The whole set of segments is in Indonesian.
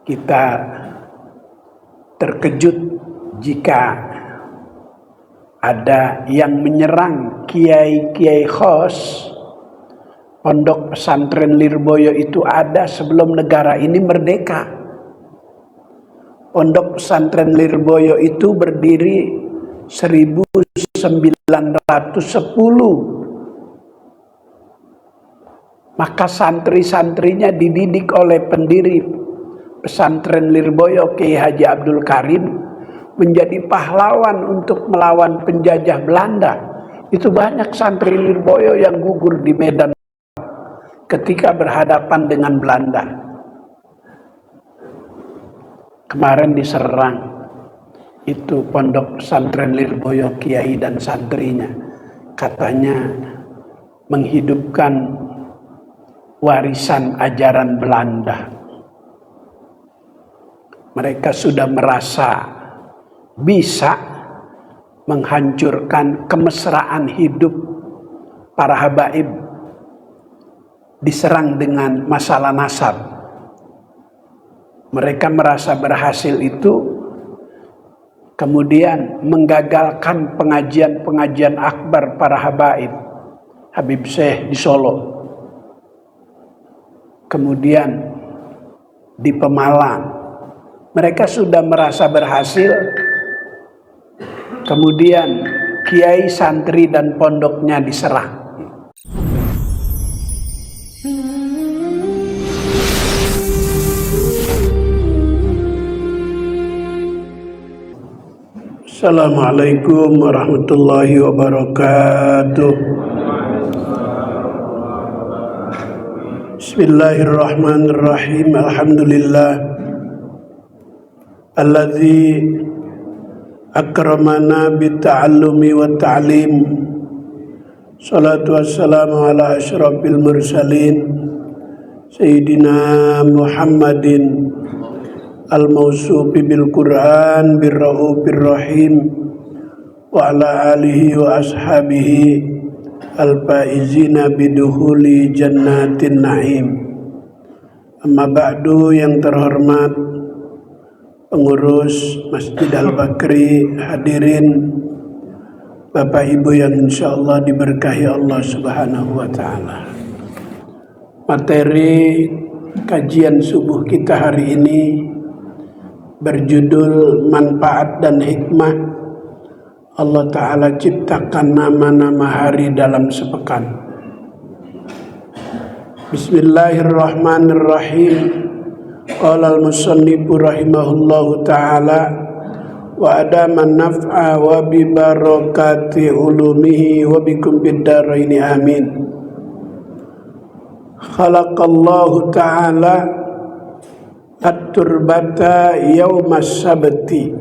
kita terkejut jika ada yang menyerang kiai-kiai khos. Pondok pesantren Lirboyo itu ada sebelum negara ini merdeka. Pondok pesantren Lirboyo itu berdiri 1910. Maka santri-santrinya dididik oleh pendiri pesantren Lirboyo, Kiai Haji Abdul Karim, menjadi pahlawan untuk melawan penjajah Belanda. Itu banyak santri Lirboyo yang gugur di medan ketika berhadapan dengan Belanda. Kemarin diserang itu pondok pesantren Lirboyo, kiai dan santrinya, katanya menghidupkan warisan ajaran Belanda. Mereka sudah merasa bisa menghancurkan kemesraan hidup para habaib, diserang dengan masalah nasab. Mereka merasa berhasil itu, kemudian menggagalkan pengajian-pengajian akbar para habaib, Habib Syekh di Solo, kemudian di Pemalang. Mereka sudah merasa berhasil, kemudian kiai, santri dan pondoknya diserang. Assalamualaikum warahmatullahi wabarakatuh. Bismillahirrahmanirrahim. Alhamdulillah alladzi akramana bita'allumi wa ta'lim. Salatu wassalamu ala asyrafil mursalin Sayyidina Muhammadin al-mawsufi bil Qur'an bir-raufir rahim wa ala alihi wa ashabihi al-faizina biduhuli jannatin na'im. Amma ba'du, yang terhormat pengurus Masjid Al-Bakri, hadirin Bapak Ibu yang insyaallah diberkahi Allah Subhanahu wa taala. Materi kajian subuh kita hari ini berjudul manfaat dan hikmah Allah Ta'ala ciptakan nama-nama hari dalam sepekan. Bismillahirrahmanirrahim. Qala al-musannifu rahimahullahu ta'ala wa adaman naf'a wa bi barakati ulumihi wa bikum bid-daraini amin. Khalaqallahu ta'ala at-turbata yawmas sabti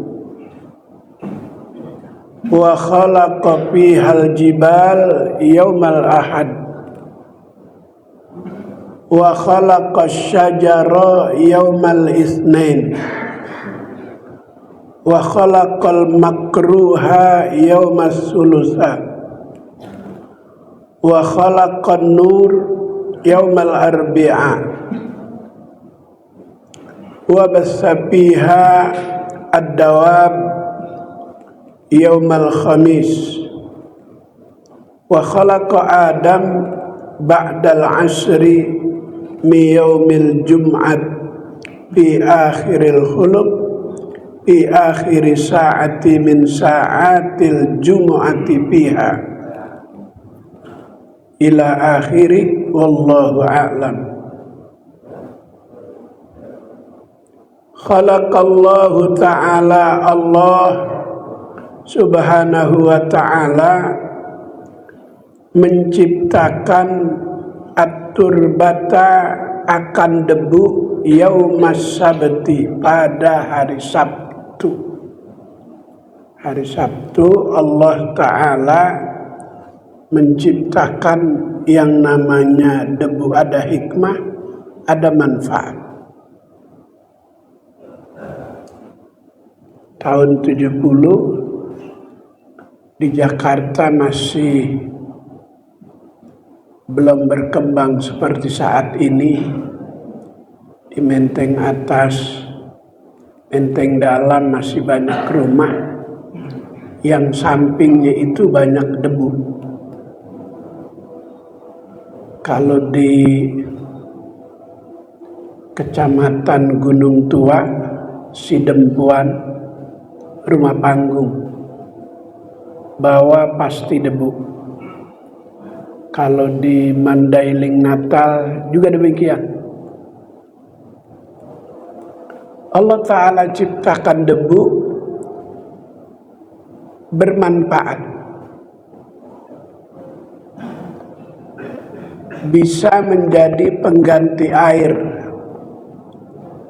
wa khalaqa fihal jibal yawmal ahad wa khalaqa syajara yawmal isnain wa khalaqal makruha yawmas sulusa wa khalaqan nur yawmal arbi'a wa bassa fiha ad-dawab yaumal khamis wa khalaqa adam ba'dal asri mi yaumil jum'at fi akhiril khuluq fi akhiri sa'ati min sa'atil jum'ati fiha ila akhiri wallahu a'lam. Khalaqallahu ta'ala, Allah subhanahu wa ta'ala menciptakan at-turbata akan debu yaumas sabti pada hari Sabtu. Hari Sabtu Allah Ta'ala menciptakan yang namanya debu. Ada hikmah, ada manfaat. Tahun 70 di Jakarta masih belum berkembang seperti saat ini. Di Menteng Atas Menteng Dalam masih banyak rumah yang sampingnya itu banyak debu. Kalau di Kecamatan Gunung Tua, Sidempuan, Rumah Panggung, bawah pasti debu. Kalau di Mandailing Natal juga demikian. Allah Ta'ala ciptakan debu bermanfaat, bisa menjadi pengganti air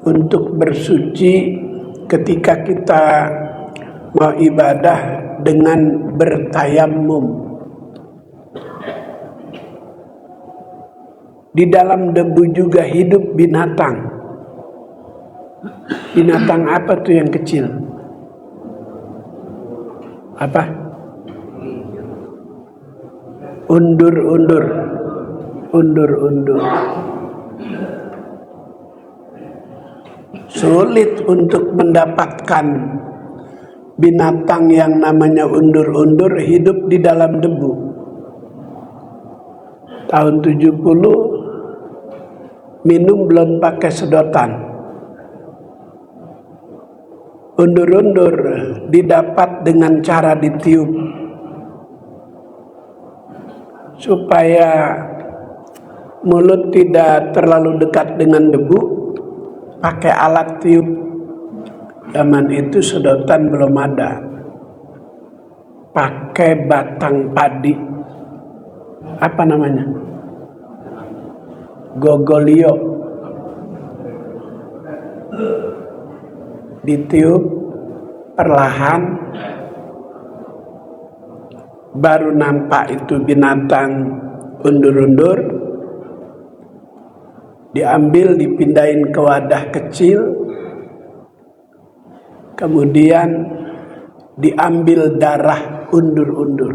untuk bersuci ketika kita mau ibadah dengan bertayamum. Di dalam debu juga hidup binatang. Binatang apa tuh yang kecil? Apa? Undur-undur. Undur-undur. Sulit untuk mendapatkan binatang yang namanya undur-undur hidup di dalam debu. Tahun 70 minum belum pakai sedotan. Undur-undur didapat dengan cara ditiup supaya mulut tidak terlalu dekat dengan debu, pakai alat tiup. Zaman itu sedotan belum ada, pakai batang padi, apa namanya, gogolio, ditiup perlahan, baru nampak itu binatang undur-undur. Diambil, dipindahin ke wadah kecil, kemudian diambil darah undur-undur.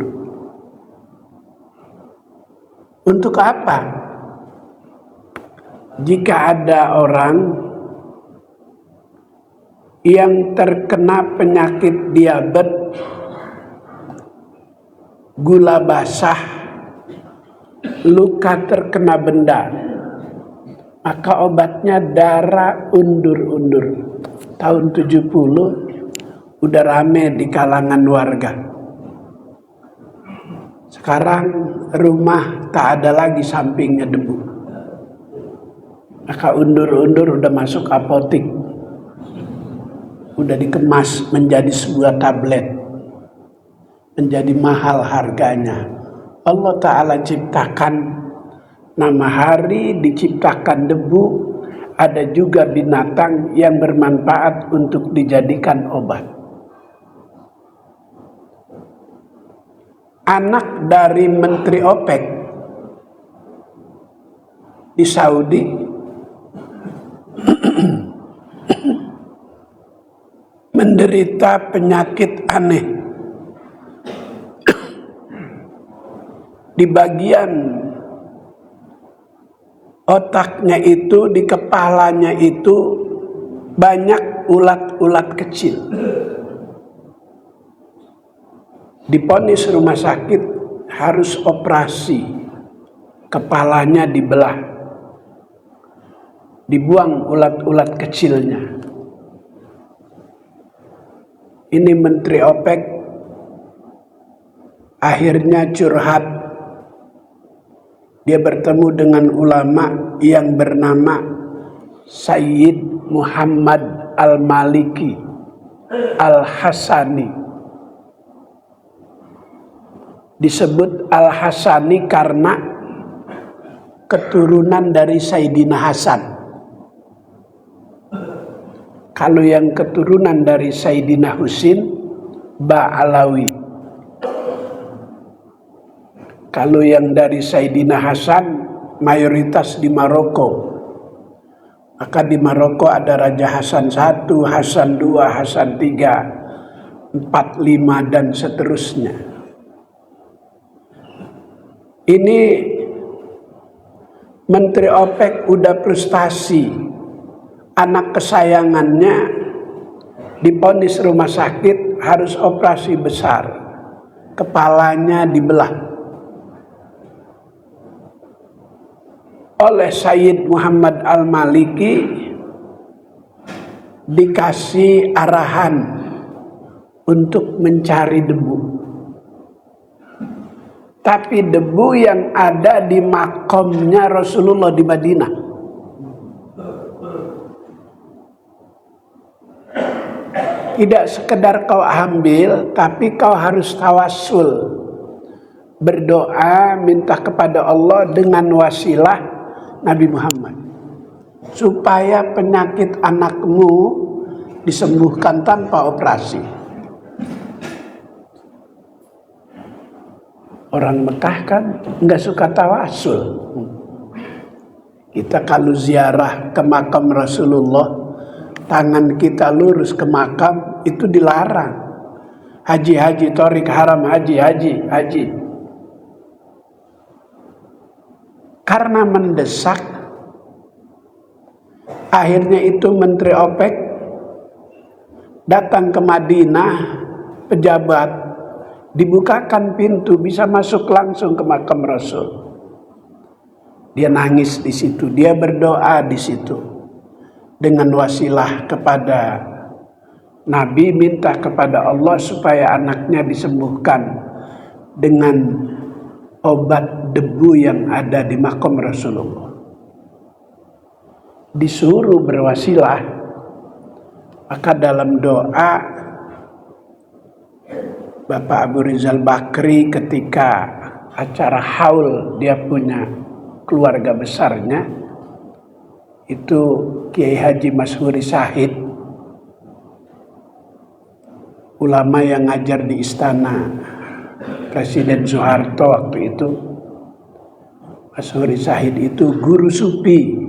Untuk apa? Jika ada orang yang terkena penyakit diabetes, gula basah, luka terkena benda, maka obatnya darah undur-undur. Tahun 70 udah rame di kalangan warga. Sekarang rumah tak ada lagi sampingnya debu, maka undur-undur udah masuk apotik, udah dikemas menjadi sebuah tablet, menjadi mahal harganya. Allah Ta'ala ciptakan nama hari, diciptakan debu, ada juga binatang yang bermanfaat untuk dijadikan obat. Anak dari Menteri OPEC di Saudi menderita penyakit aneh. Di bagian otaknya itu, di kepalanya itu banyak ulat-ulat kecil. Diponis rumah sakit harus operasi, kepalanya dibelah, dibuang ulat-ulat kecilnya. Ini Menteri OPEC akhirnya curhat. Dia bertemu dengan ulama yang bernama Sayyid Muhammad Al-Maliki Al-Hasani. Disebut Al-Hasani karena keturunan dari Sayyidina Hasan. Kalau yang keturunan dari Sayyidina Husin, Ba'alawi. Kalau yang dari Sayyidina Hasan, mayoritas di Maroko. Maka di Maroko ada Raja Hasan I, Hasan II, Hasan III, 4, 5, dan seterusnya. Ini Menteri OPEC udah frustasi. Anak kesayangannya divonis rumah sakit harus operasi besar, kepalanya dibelah oleh Sayyid Muhammad Al-Maliki, dikasih arahan untuk mencari debu. Tapi debu yang ada di makomnya Rasulullah di Madinah. Tidak sekedar kau ambil, tapi kau harus tawassul, berdoa minta kepada Allah dengan wasilah Nabi Muhammad, supaya penyakit anakmu disembuhkan tanpa operasi. Orang Mekah kan nggak suka tawassul. Kita kalau ziarah ke makam Rasulullah, tangan kita lurus ke makam, itu dilarang. Haji, torik haram, haji. Karena mendesak, akhirnya itu Menteri OPEC datang ke Madinah, pejabat, dibukakan pintu, bisa masuk langsung ke makam Rasul. Dia nangis di situ, dia berdoa di situ dengan wasilah kepada Nabi, minta kepada Allah supaya anaknya disembuhkan dengan obat debu yang ada di makam Rasulullah. Disuruh berwasilah, maka dalam doa Bapak Abu Rizal Bakri ketika acara haul dia punya keluarga besarnya, itu Kiai Haji Mashuri Syahid, ulama yang ngajar di istana Presiden Soeharto waktu itu. Mashuri Syahid itu guru sufi.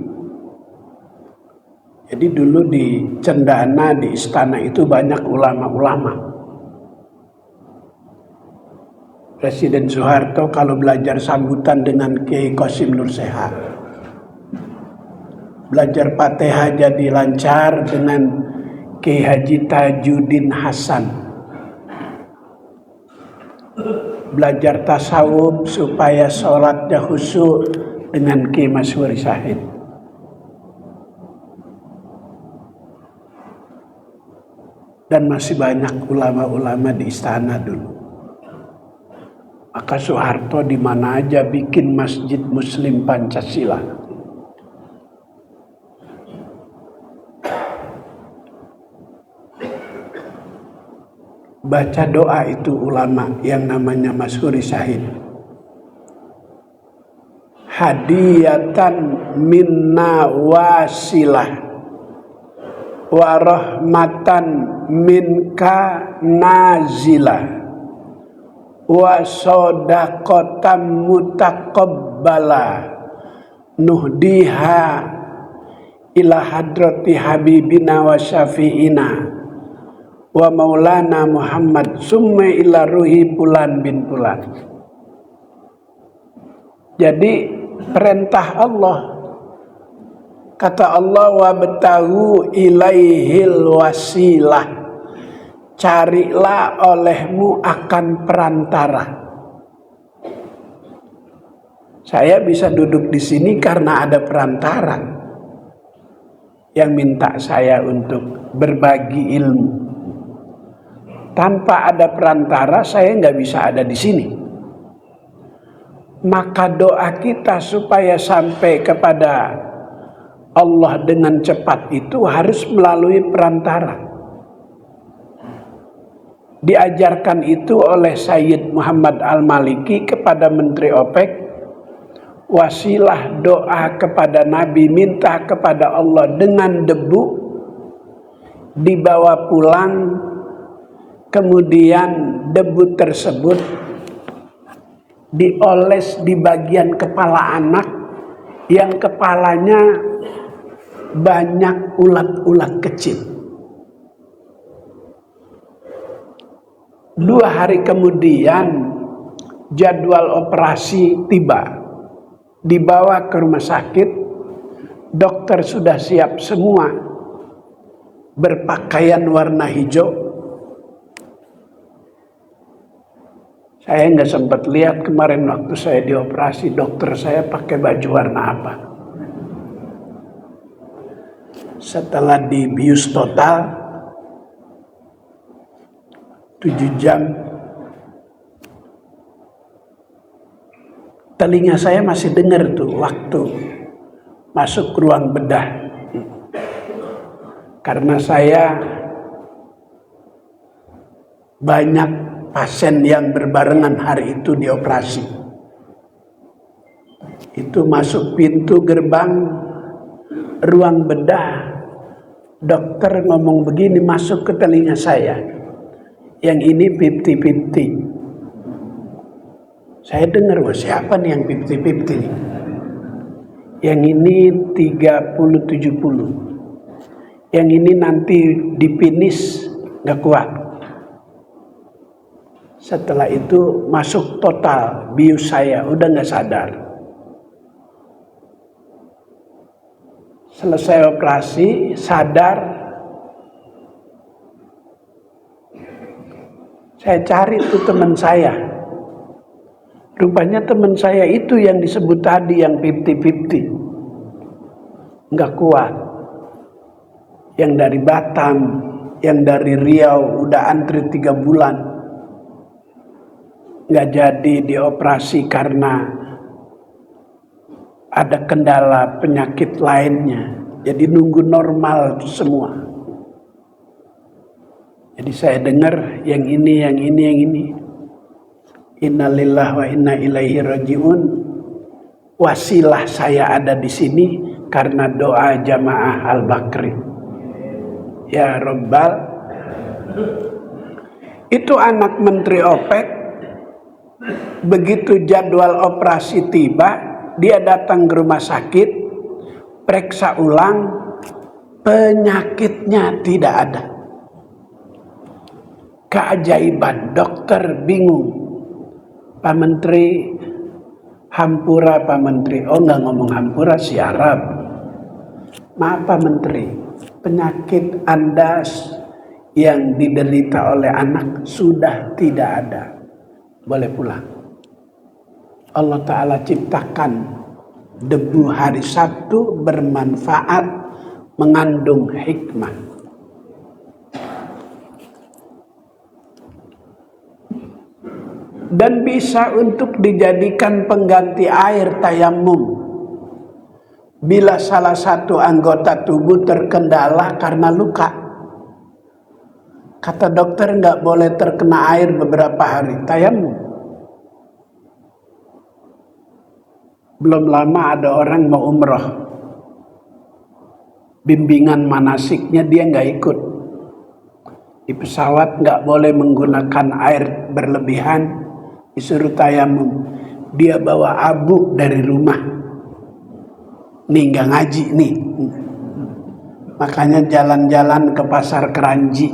Jadi dulu di Cendana, di istana itu banyak ulama-ulama. Presiden Soeharto kalau belajar sambutan dengan Kiai Qasim Nur Sehat, belajar Fatihah jadi lancar dengan Kiai Haji Tajuddin Hasan, belajar tasawuf supaya sholatnya khusyuk dengan Kiai Mashuri Syahid. Dan masih banyak ulama-ulama di istana dulu. Maka Soeharto di mana aja bikin masjid Muslim Pancasila. Baca doa itu ulama yang namanya Mashuri Syahid. Hadiyatan minna wasilah wa rahmatan minka nazilah wa sodaqatan mutaqabbala nuhdiha ila hadrati habibina wa syafi'ina wa maulana Muhammad summa ila ruhi fulan bin fulan. Jadi perintah Allah, kata Allah, wabtahu ilaihil wasilah, carilah olehmu akan perantara. Saya bisa duduk di sini karena ada perantara yang minta saya untuk berbagi ilmu. Tanpa ada perantara saya nggak bisa ada di sini. Maka doa kita supaya sampai kepada Allah dengan cepat itu harus melalui perantara. Diajarkan itu oleh Sayyid Muhammad Al-Maliki kepada Menteri OPEC, wasilah doa kepada Nabi, minta kepada Allah dengan debu, dibawa pulang, kemudian debu tersebut dioles di bagian kepala anak yang kepalanya banyak ulat-ulat kecil. 2 hari kemudian jadwal operasi tiba, dibawa ke rumah sakit, dokter sudah siap semua, berpakaian warna hijau. Saya nggak sempat lihat kemarin waktu saya dioperasi, dokter saya pakai baju warna apa. Setelah dibius total 7 jam, telinga saya masih dengar tuh waktu masuk ruang bedah. Karena saya banyak pasien yang berbarengan hari itu dioperasi. Itu masuk pintu gerbang ruang bedah, dokter ngomong begini masuk ke telinga saya, yang ini 50-50. Saya dengar, wah siapa nih yang 50-50? Yang ini 30-70. Yang ini nanti dipinis gak kuat. Setelah itu masuk total bius saya, udah gak sadar. Selesai operasi, sadar. Saya cari tuh teman saya. Rupanya teman saya itu yang disebut tadi yang 50-50. Gak kuat. Yang dari Batam, yang dari Riau udah antri 3 bulan. Nggak jadi dioperasi karena ada kendala penyakit lainnya. Jadi nunggu normal semua. Jadi saya dengar yang ini. Innalillahi wa inna ilaihi rajiun. Wasilah saya ada di sini karena doa jamaah Al-Bakri. Ya Rabbal. Itu anak Menteri OPEC. Begitu jadwal operasi tiba, dia datang ke rumah sakit, periksa ulang, penyakitnya tidak ada. Keajaiban, dokter bingung. Pak Menteri, hampura Pak Menteri. Oh enggak ngomong hampura, si Arab. Maaf Pak Menteri, penyakit Anda yang diderita oleh anak sudah tidak ada. Boleh pulang. Allah Ta'ala ciptakan debu hari Sabtu bermanfaat, mengandung hikmah. Dan bisa untuk dijadikan pengganti air tayamum. Bila salah satu anggota tubuh terkendala karena luka. Kata dokter nggak boleh terkena air beberapa hari, tayamum. Belum lama ada orang mau umroh. Bimbingan manasiknya dia nggak ikut. Di pesawat nggak boleh menggunakan air berlebihan, disuruh tayamum. Dia bawa abu dari rumah. Nih nggak ngaji nih. Makanya jalan-jalan ke pasar Keranji.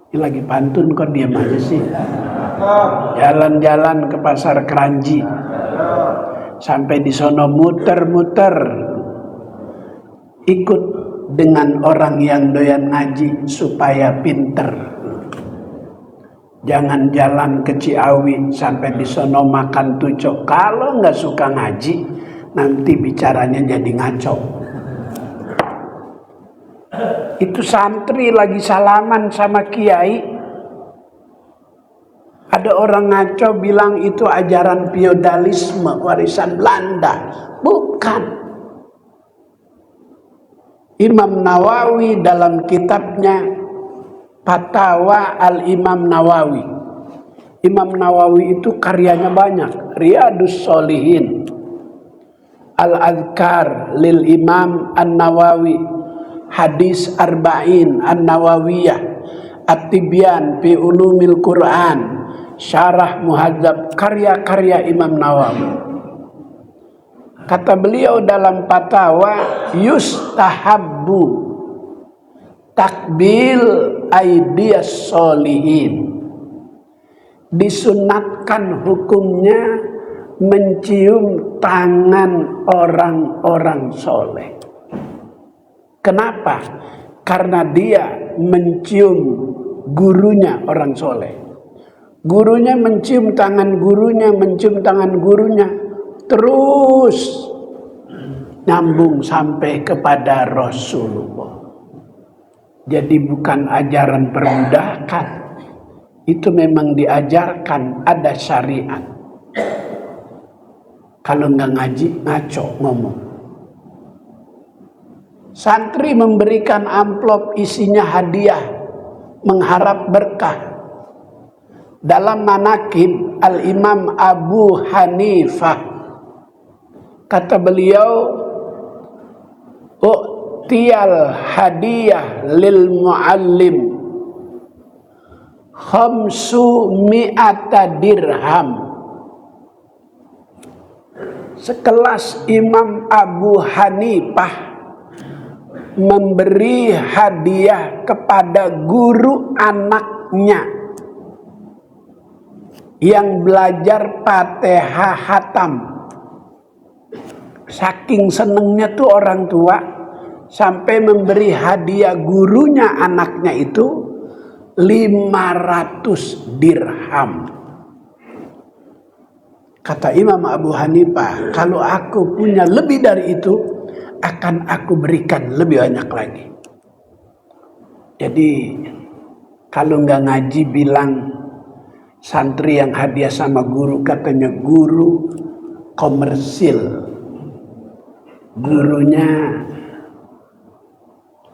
Ini lagi pantun kok diam aja sih. Jalan-jalan ke pasar Keranji. Sampai di sono muter-muter. Ikut dengan orang yang doyan ngaji supaya pinter. Jangan jalan ke Ciawi sampai di sono makan tucok. Kalau nggak suka ngaji, nanti bicaranya jadi ngaco. Itu santri lagi salaman sama kiai. Ada orang ngaco bilang itu ajaran feodalisme, warisan Belanda. Bukan. Imam Nawawi dalam kitabnya Fatawa Al-Imam Nawawi. Imam Nawawi itu karyanya banyak. Riyadus Sholihin, Al-Adhkar lil Imam An-Nawawi, Hadis Arba'in An-Nawawiyah, At-Tibyan fi Ulumil Quran, Syarah Muhadzab, karya-karya Imam Nawawi. Kata beliau dalam fatwa, yustahabbu takbil aidiyas sholihin. Disunatkan hukumnya mencium tangan orang-orang soleh. Kenapa? karena dia mencium gurunya orang soleh. Gurunya mencium tangan gurunya, terus nyambung sampai kepada Rasulullah. Jadi bukan ajaran perbudakan, itu memang diajarkan, ada syariat. Kalau nggak ngaji, ngaco ngomong. Santri memberikan amplop isinya hadiah, mengharap berkah. Dalam manaqib Al-Imam Abu Hanifah, kata beliau, u'tiyal hadiah lil muallim khamsu mi'ata dirham. Sekelas Imam Abu Hanifah memberi hadiah kepada guru anaknya yang belajar Fatihah hatam. Saking senengnya tuh orang tua sampai memberi hadiah gurunya anaknya itu 500 dirham. Kata Imam Abu Hanifah, kalau aku punya lebih dari itu, akan aku berikan lebih banyak lagi. Jadi kalau nggak ngaji bilang santri yang hadiah sama guru, katanya guru komersil. Gurunya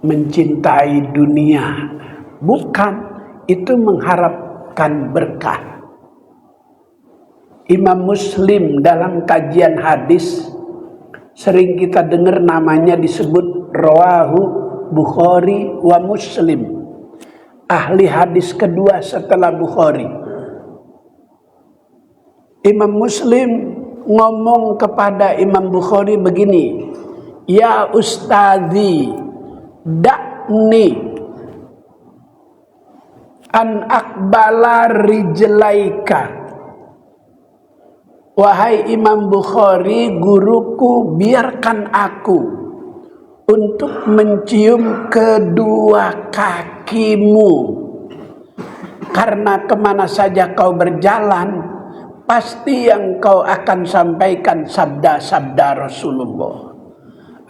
mencintai dunia. Bukan, itu mengharapkan berkah. Imam Muslim dalam kajian hadis sering kita dengar namanya disebut rawahu Bukhari wa Muslim. Ahli hadis kedua setelah Bukhari. Imam Muslim ngomong kepada Imam Bukhari begini, ya ustadzi, dakni an akbala rijlaika. Wahai Imam Bukhari, guruku, biarkan aku untuk mencium kedua kakimu, karena kemana saja kau berjalan, pasti yang kau akan sampaikan sabda-sabda Rasulullah.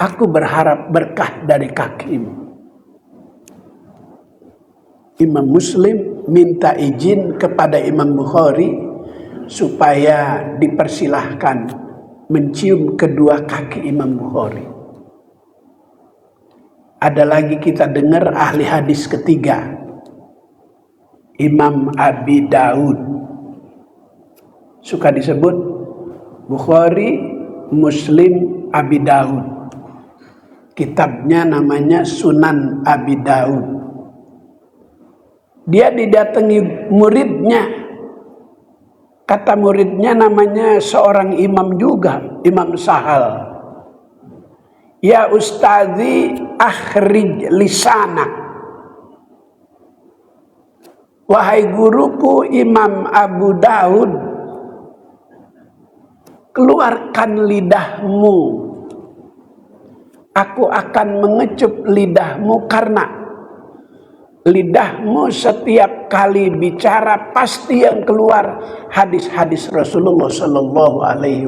Aku berharap berkah dari kakimu. Imam Muslim minta izin kepada Imam Bukhari supaya dipersilahkan mencium kedua kaki Imam Bukhari. Ada lagi kita dengar ahli hadis ketiga, Imam Abi Daud. Suka disebut Bukhari, Muslim, Abi Daud. Kitabnya namanya Sunan Abi Daud. Dia didatangi muridnya. Kata muridnya namanya seorang imam juga, Imam Sahal. Ya ustadzi, akhrij lisanak. Wahai guruku Imam Abu Daud, keluarkan lidahmu. Aku akan mengecup lidahmu karena lidahmu setiap kali bicara pasti yang keluar hadis-hadis Rasulullah Sallallahu Alaihi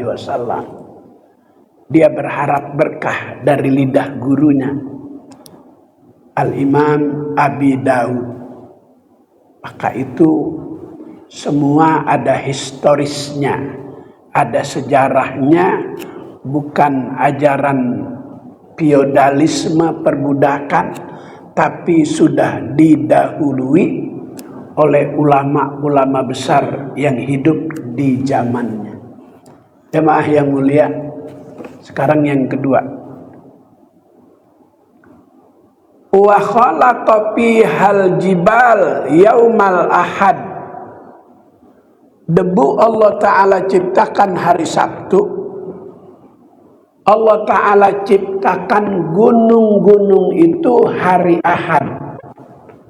Wasallam. Dia berharap berkah dari lidah gurunya, Al-Imam Abi Daud. Maka itu semua ada historisnya, ada sejarahnya, bukan ajaran feodalisme perbudakan, tapi sudah didahului oleh ulama-ulama besar yang hidup di zamannya. Jemaah yang mulia, sekarang yang kedua. Wa khalaqa fihal jibal yaumal ahad. Debu Allah Ta'ala ciptakan hari Sabtu. Allah Ta'ala ciptakan gunung-gunung itu hari Ahad,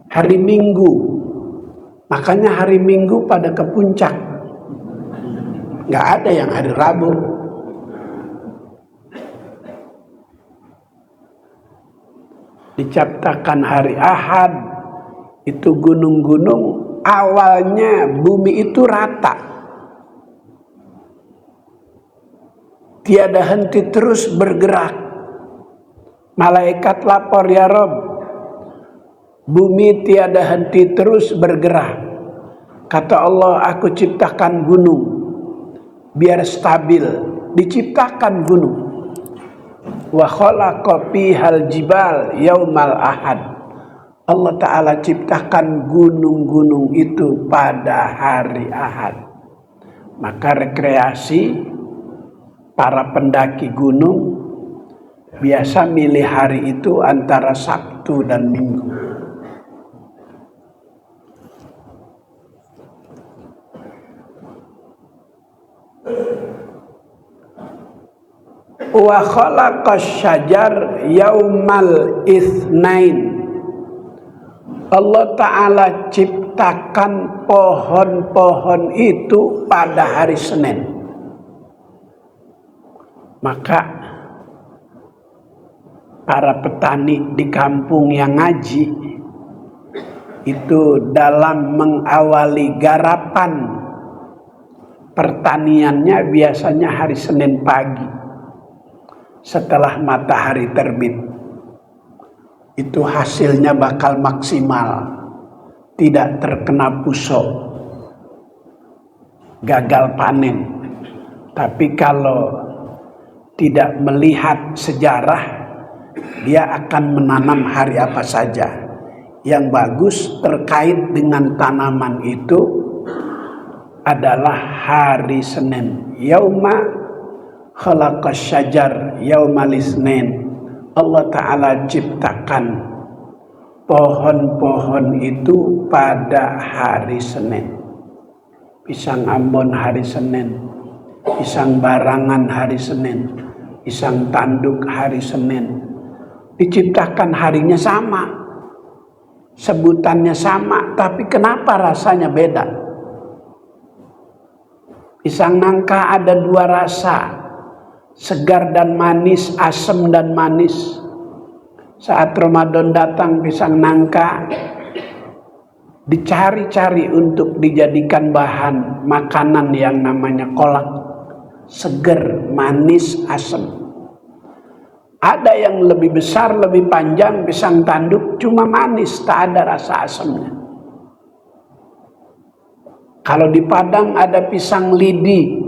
hari Minggu. Makanya hari Minggu pada ke puncak. Nggak ada yang hari Rabu. diciptakan hari Ahad, itu gunung-gunung awalnya bumi itu rata, tiada henti terus bergerak. Malaikat lapor, ya Rob, bumi tiada henti terus bergerak. Kata Allah, aku ciptakan gunung biar stabil. Diciptakan gunung. Wa khalaqa fihal jibal yaumal ahad. Allah Ta'ala ciptakan gunung-gunung itu pada hari Ahad. Maka rekreasi para pendaki gunung biasa milih hari itu antara Sabtu dan Minggu. Wa khalaqas syajar yaumal itsnain. Allah Ta'ala ciptakan pohon-pohon itu pada hari Senin. Maka para petani di kampung yang ngaji itu dalam mengawali garapan pertaniannya biasanya hari Senin pagi setelah matahari terbit. Itu hasilnya bakal maksimal, tidak terkena pusok, gagal panen. Tapi kalau tidak melihat sejarah, dia akan menanam hari apa saja. Yang bagus terkait dengan tanaman itu adalah hari Senin. Yauma khalaqas syajar yaumal itsnain. Allah Ta'ala ciptakan pohon-pohon itu pada hari Senin. Pisang Ambon hari Senin, pisang barangan hari Senin, pisang tanduk hari Senin. Diciptakan harinya sama, sebutannya sama, tapi kenapa rasanya beda? Pisang nangka ada dua rasa, segar dan manis, asam dan manis. Saat Ramadan datang, pisang nangka dicari-cari untuk dijadikan bahan makanan yang namanya kolak. Segar, manis, asam. Ada yang lebih besar, lebih panjang, pisang tanduk cuma manis, tak ada rasa asamnya. Kalau di Padang ada pisang lidi,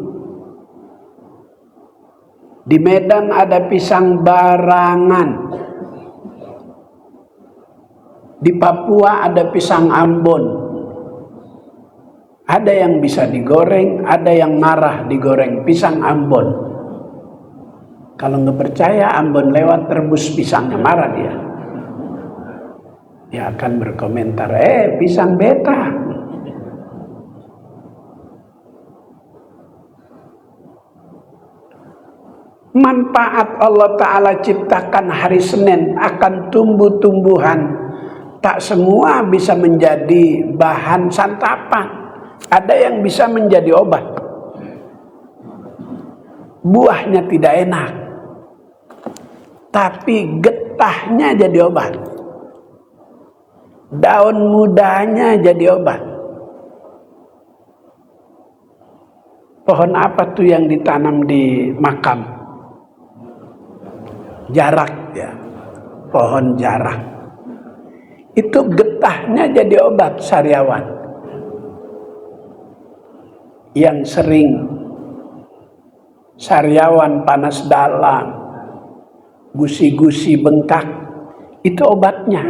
di Medan ada pisang barangan, di Papua ada pisang Ambon. Ada yang bisa digoreng, ada yang marah digoreng, pisang Ambon. Kalau nggak percaya, Ambon lewat terbus pisangnya, marah dia. Dia akan berkomentar, pisang beta. Manfaat Allah Ta'ala ciptakan hari Senin akan tumbuh-tumbuhan. Tak semua bisa menjadi bahan santapan. Ada yang bisa menjadi obat. Buahnya tidak enak, tapi getahnya jadi obat. Daun mudanya jadi obat. Pohon apa tuh yang ditanam di makam? Jarak, ya, pohon jarak. Itu getahnya jadi obat sariawan. Yang sering sariawan panas dalam, gusi-gusi bengkak, itu obatnya.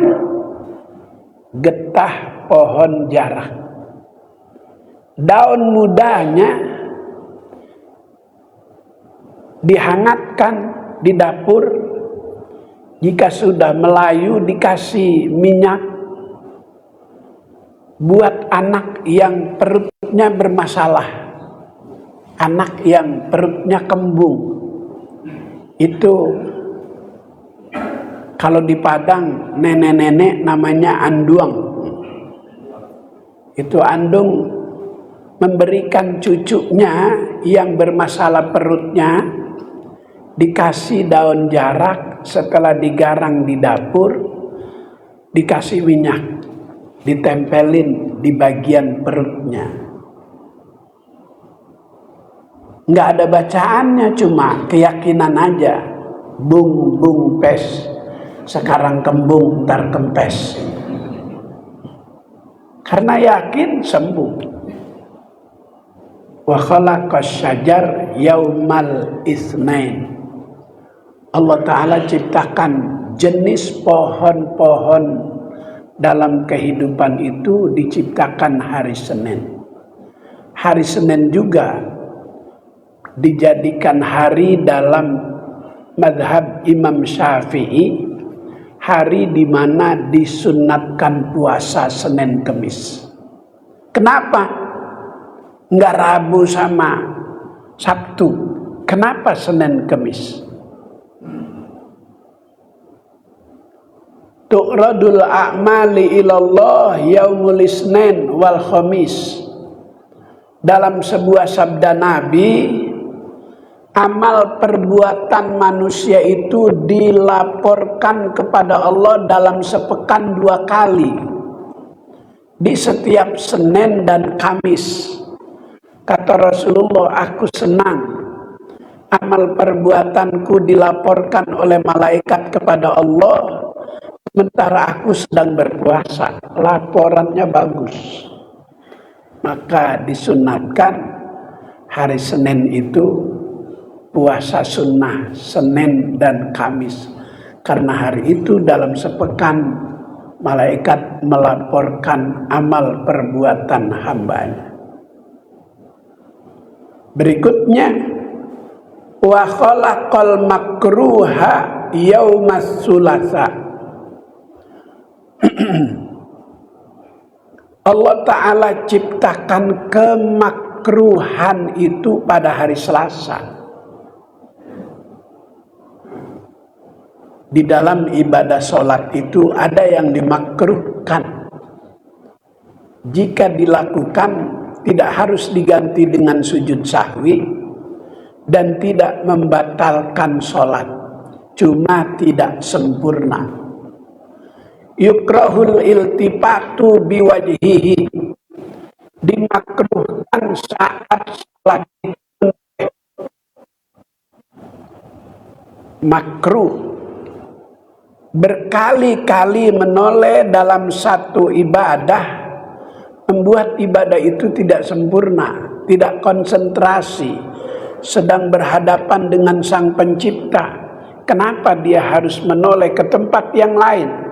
Getah pohon jarak. Daun mudanya dihangatkan di dapur, jika sudah melayu dikasih minyak. Buat anak yang perutnya bermasalah, anak yang perutnya kembung, itu kalau di Padang nenek-nenek namanya anduang. Itu andung memberikan cucunya yang bermasalah perutnya dikasih daun jarak, setelah digarang di dapur, dikasih minyak, ditempelin di bagian perutnya. Nggak ada bacaannya, cuma keyakinan aja. Bung, bung, pes. Sekarang kembung, ntar kempes. Karena yakin sembuh. Wa khalaqas syajar yaumal itsnain. Allah Ta'ala ciptakan jenis pohon-pohon dalam kehidupan itu diciptakan hari Senin. Hari Senin juga dijadikan hari dalam mazhab Imam Syafi'i, hari di mana disunatkan puasa Senin Kemis. Kenapa? Enggak Rabu sama Sabtu. Kenapa Senin Kemis? Tu'radul a'mali ilallah yaumul isnin wal khamis. Dalam sebuah sabda Nabi, amal perbuatan manusia itu dilaporkan kepada Allah dalam sepekan 2 kali. Di setiap Senin dan Kamis. Kata Rasulullah, aku senang amal perbuatanku dilaporkan oleh malaikat kepada Allah, sementara aku sedang berpuasa. Laporannya bagus. Maka disunatkan hari Senin itu puasa sunnah, Senin dan Kamis. Karena hari itu dalam sepekan malaikat melaporkan amal perbuatan hambanya. Berikutnya, wa khalaqal makruha yaumas sulasa. Allah Ta'ala ciptakan kemakruhan itu pada hari Selasa. Di dalam ibadah sholat itu ada yang dimakruhkan. Jika dilakukan tidak harus diganti dengan sujud sahwi dan tidak membatalkan sholat, cuma tidak sempurna. Yukrahul iltifatu biwajhihi, dimakruhkan saat sholat itu makruh berkali-kali menoleh dalam satu ibadah, membuat ibadah itu tidak sempurna, tidak konsentrasi, sedang berhadapan dengan Sang Pencipta. Kenapa dia harus menoleh ke tempat yang lain?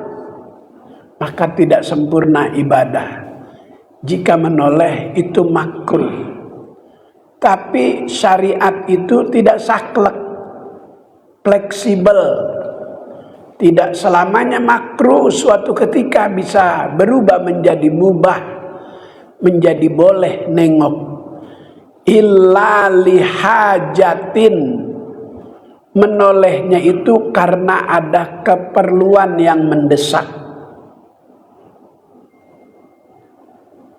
Maka tidak sempurna ibadah. Jika menoleh itu makruh. Tapi syariat itu tidak saklek, fleksibel. Tidak selamanya makruh, suatu ketika bisa berubah menjadi mubah, menjadi boleh nengok. Illa lihajatin, menolehnya itu karena ada keperluan yang mendesak.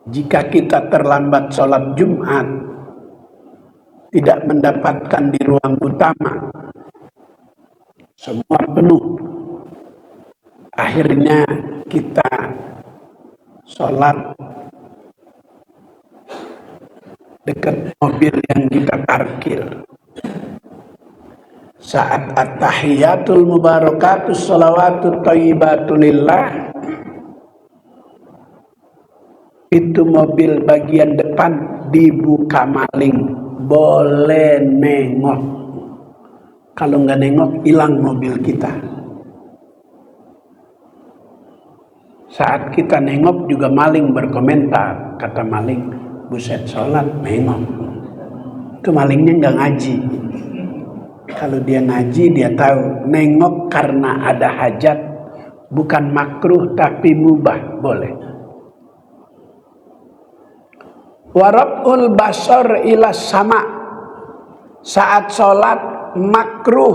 Jika kita terlambat sholat Jumat, tidak mendapatkan di ruang utama, semua penuh, akhirnya kita sholat dekat mobil yang kita parkir. Saat at-tahiyatul mubarakatus sholawatut thayyibatulillah, itu mobil bagian depan dibuka maling, boleh nengok. Kalau nggak nengok, hilang mobil kita. Saat kita nengok juga maling berkomentar, kata maling, buset sholat nengok. Itu malingnya nggak ngaji. Kalau dia ngaji, dia tahu nengok karena ada hajat, bukan makruh tapi mubah, boleh. Warabul basar ila sama, saat sholat makruh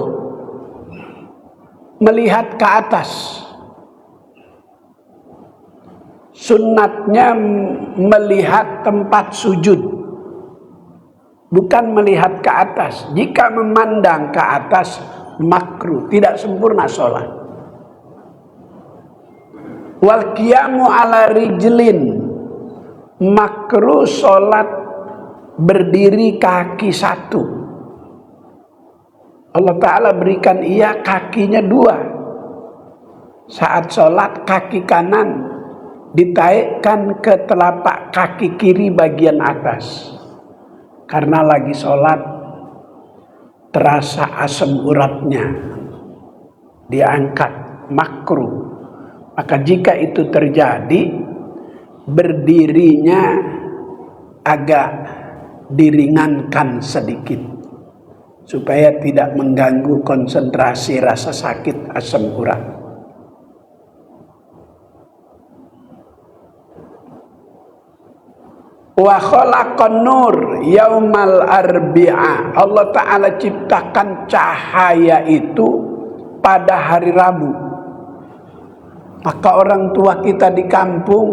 melihat ke atas. Sunnatnya melihat tempat sujud, bukan melihat ke atas. Jika memandang ke atas makruh, tidak sempurna sholat. Wal qiyamu ala rijlin, makruh sholat berdiri kaki satu. Allah Ta'ala berikan ia kakinya dua. Saat sholat kaki kanan ditaikkan ke telapak kaki kiri bagian atas. Karena lagi sholat terasa asam uratnya, diangkat, makruh. Maka jika itu terjadi, berdirinya agak diringankan sedikit supaya tidak mengganggu konsentrasi rasa sakit asam urat. Wa khalaqan nur yaumal arbi'a. Allah Ta'ala ciptakan cahaya itu pada hari Rabu. Maka orang tua kita di kampung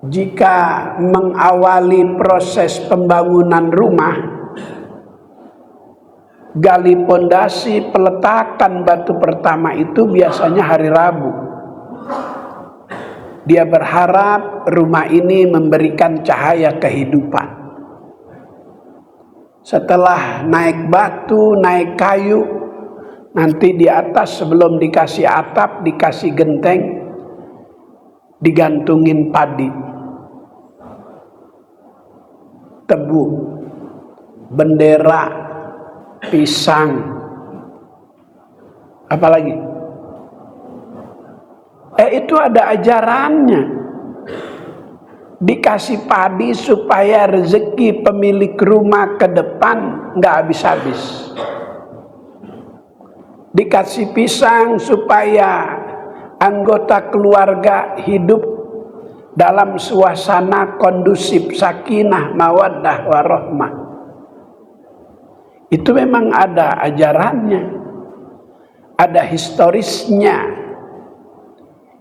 jika mengawali proses pembangunan rumah, gali pondasi, peletakan batu pertama itu biasanya hari Rabu. Dia berharap rumah ini memberikan cahaya kehidupan. Setelah naik batu, naik kayu, nanti di atas sebelum dikasih atap, dikasih genteng, digantungin padi, tebu, bendera, pisang, apalagi? Itu ada ajarannya. Dikasih padi supaya rezeki pemilik rumah ke depan nggak habis-habis. Dikasih pisang supaya anggota keluarga hidup dalam suasana kondusif, sakinah, mawaddah, warahmah. Itu memang ada ajarannya, ada historisnya.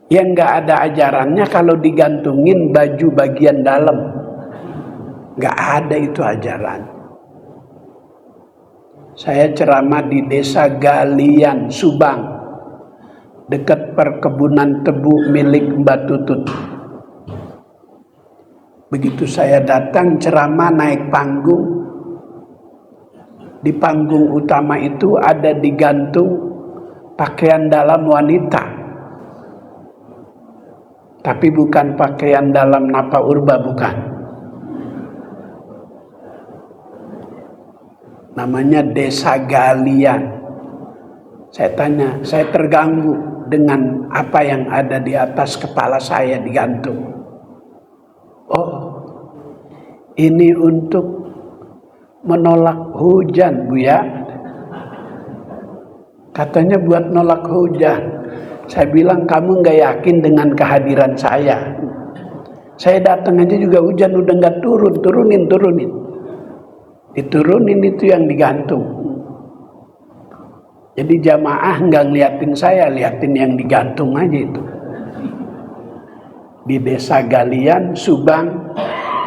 Yang nggak ada ajarannya kalau digantungin baju bagian dalam, nggak ada itu ajaran. Saya ceramah di desa Galian, Subang, dekat perkebunan tebu milik Mbak Tutut. Begitu saya datang ceramah naik panggung, di panggung utama itu ada digantung pakaian dalam wanita. Tapi bukan pakaian dalam napa urba, bukan. Namanya desa Galian. Saya tanya, saya terganggu dengan apa yang ada di atas kepala saya digantung. Oh, ini untuk menolak hujan, Bu ya. Katanya buat nolak hujan. Saya bilang, kamu nggak yakin dengan kehadiran saya. Saya datang aja juga hujan udah nggak turun, turunin. Diturunin itu yang digantung. Jadi jamaah nggak ngeliatin saya, liatin yang digantung aja itu. Di desa Galian, Subang,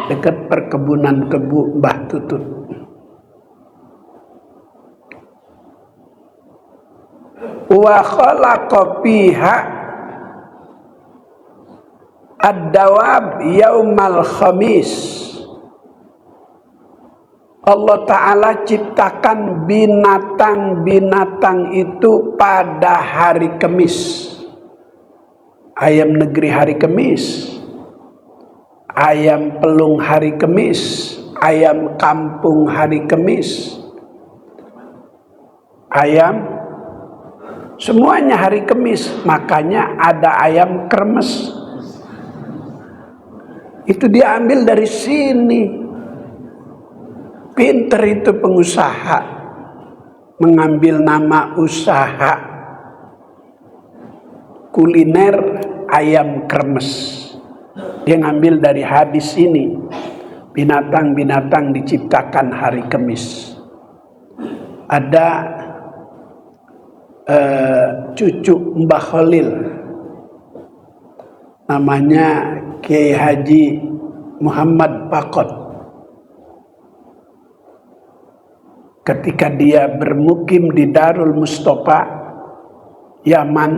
dekat perkebunan tebu Mbah Tutut. Wa khalaqa fiha ad-dawab yaumal khamis. Allah Ta'ala ciptakan binatang-binatang itu pada hari Kamis. Ayam negeri hari Kamis, ayam pelung hari Kamis, ayam kampung hari Kamis, ayam semuanya hari Kamis. Makanya ada ayam kremes. Itu diambil dari sini. Pinter itu pengusaha mengambil nama usaha kuliner ayam kremes. Dia ngambil dari hadis ini. Binatang-binatang diciptakan hari Kamis. Ada cucu Mbah Khalil, namanya Kiai Haji Muhammad Pakot. Ketika dia bermukim di Darul Mustafa, Yaman,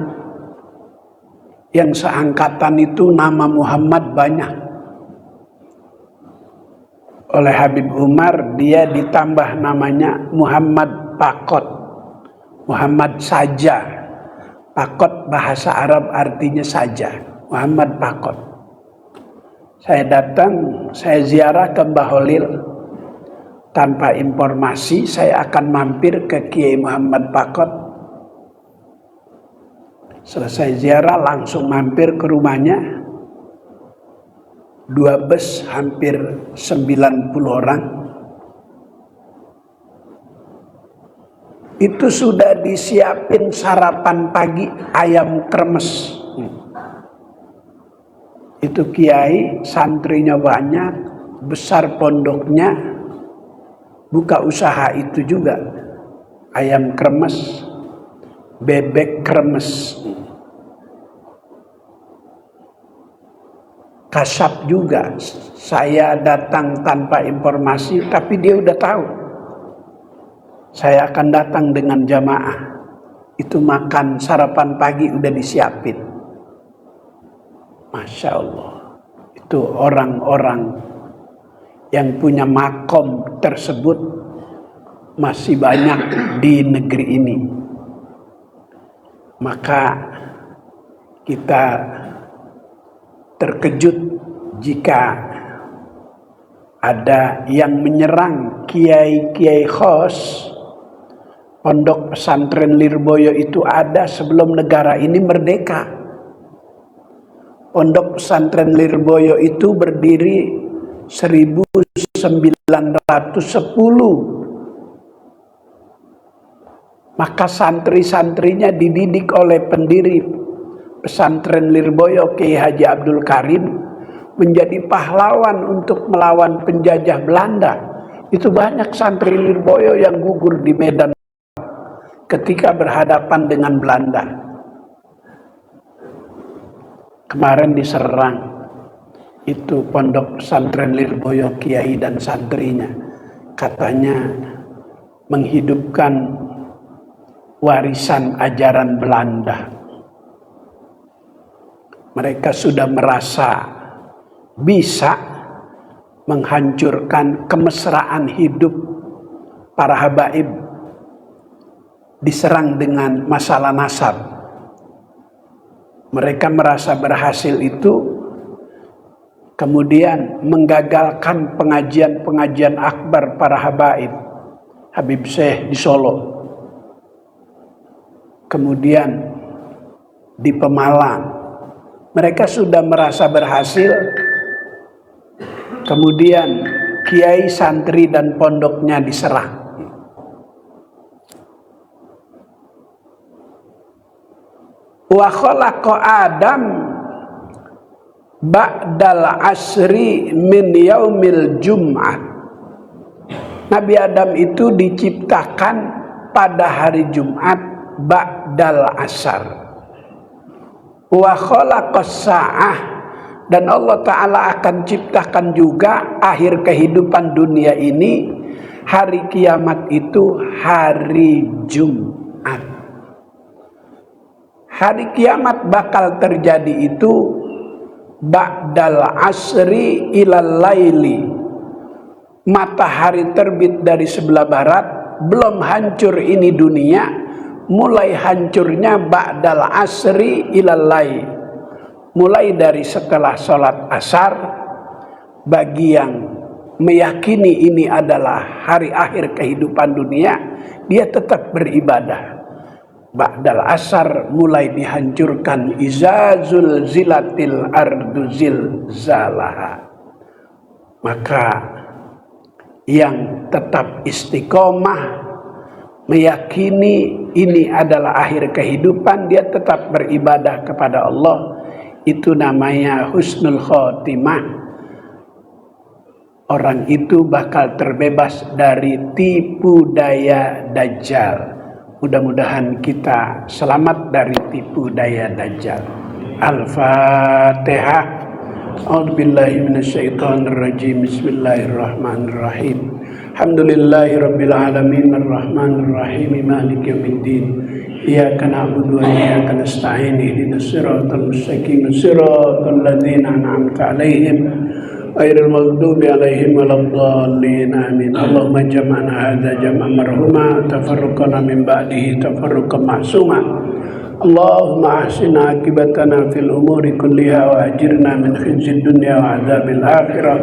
yang seangkatan itu nama Muhammad banyak. Oleh Habib Umar dia ditambah namanya Muhammad Pakot, Muhammad saja. Pakot bahasa Arab artinya saja, Muhammad Pakot. Saya datang, saya ziarah ke Mbah Holil. Tanpa informasi saya akan mampir ke Kiai Muhammad Pakot. Selesai ziarah langsung mampir ke rumahnya. 2 bus hampir 90 orang. Itu sudah disiapin sarapan pagi ayam kremes. Itu kiai, santrinya banyak, besar pondoknya, buka usaha itu juga. Ayam kremes, bebek kremes, kasab juga. Saya datang tanpa informasi, tapi dia udah tahu. Saya akan datang dengan jamaah. Itu makan sarapan pagi udah disiapin. Masya Allah. Itu orang-orang yang punya makom tersebut masih banyak di negeri ini. Maka kita terkejut jika ada yang menyerang kiai-kiai khos. Pondok pesantren Lirboyo itu ada sebelum negara ini merdeka. Pondok pesantren Lirboyo itu berdiri 1910. Maka santri-santrinya dididik oleh pendiri pesantren Lirboyo Kiai Haji Abdul Karim menjadi pahlawan untuk melawan penjajah Belanda. Itu banyak santri Lirboyo yang gugur di medan ketika berhadapan dengan Belanda. Kemarin diserang itu pondok pesantren Lirboyo Kiai dan santrinya, katanya menghidupkan warisan ajaran Belanda. Mereka sudah merasa bisa menghancurkan kemesraan hidup para habaib. Diserang dengan masalah nasab. Mereka merasa berhasil itu, kemudian menggagalkan pengajian-pengajian akbar para habaib. Habib Syekh di Solo. Kemudian di Pemalang. Mereka sudah merasa berhasil. Kemudian kiai, santri dan pondoknya diserang. Wa khalaqa Adam ba'dal asri min yaumil Jum'at. Nabi Adam itu diciptakan pada hari Jumat ba'dal asar. Wa khalaqas sa'ah, dan Allah Ta'ala akan ciptakan juga akhir kehidupan dunia ini. Hari kiamat itu hari Jumat. Hari kiamat bakal terjadi itu ba'dal asri ilal laili. Matahari terbit dari sebelah barat, belum hancur ini dunia, mulai hancurnya ba'dal asri ilal lail. Mulai dari setelah sholat asar, bagi yang meyakini ini adalah hari akhir kehidupan dunia, dia tetap beribadah. Ba'dal asar mulai dihancurkan. Izazul zilatil ardu zilzalaha. Maka yang tetap istiqomah meyakini ini adalah akhir kehidupan, dia tetap beribadah kepada Allah, itu namanya husnul khotimah. Orang itu bakal terbebas dari tipu daya Dajjal. Mudah-mudahan kita selamat dari tipu daya Dajjal. Al-Fatihah. A'udzubillahi minasyaitonirrajim. Bismillahirrahmanirrahim. Alhamdulillahirabbil alamin arrahmanirrahim maliki yaumiddin. Iyyaka na'budu wa iyyaka nasta'in ihdinas siratal mustaqim siratal ladzina an'amta 'alaihim ghairil maghdubi 'alaihim waladdallin amin. Allahumma jam'ana hadza jam'an marhuma tafarraqana min ba'dihi tafarruqan ma'suma. Allahumma ahsina akibatana fil umuri kulliha wa ajirna min khizyid dunya wa 'adzabil akhirah.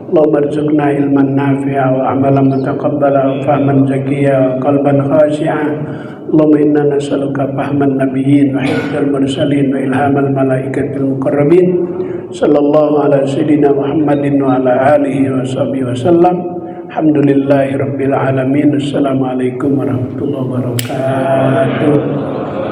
Allahumma arzuqna ilman nafi'a wa amalan mutaqabbala wa fahman zakiyya wa qalban khashi'a. Allahumma inna nas'aluka fahman nabiyyin wa hifdzal mursalin wa ilhamal malaikatil muqarrabin. Sallallahu ala sayyidina Muhammadin wa ala alihi wa sahbihi wa sallam. Alhamdulillahi rabbil alamin. Assalamualaikum warahmatullahi wabarakatuh.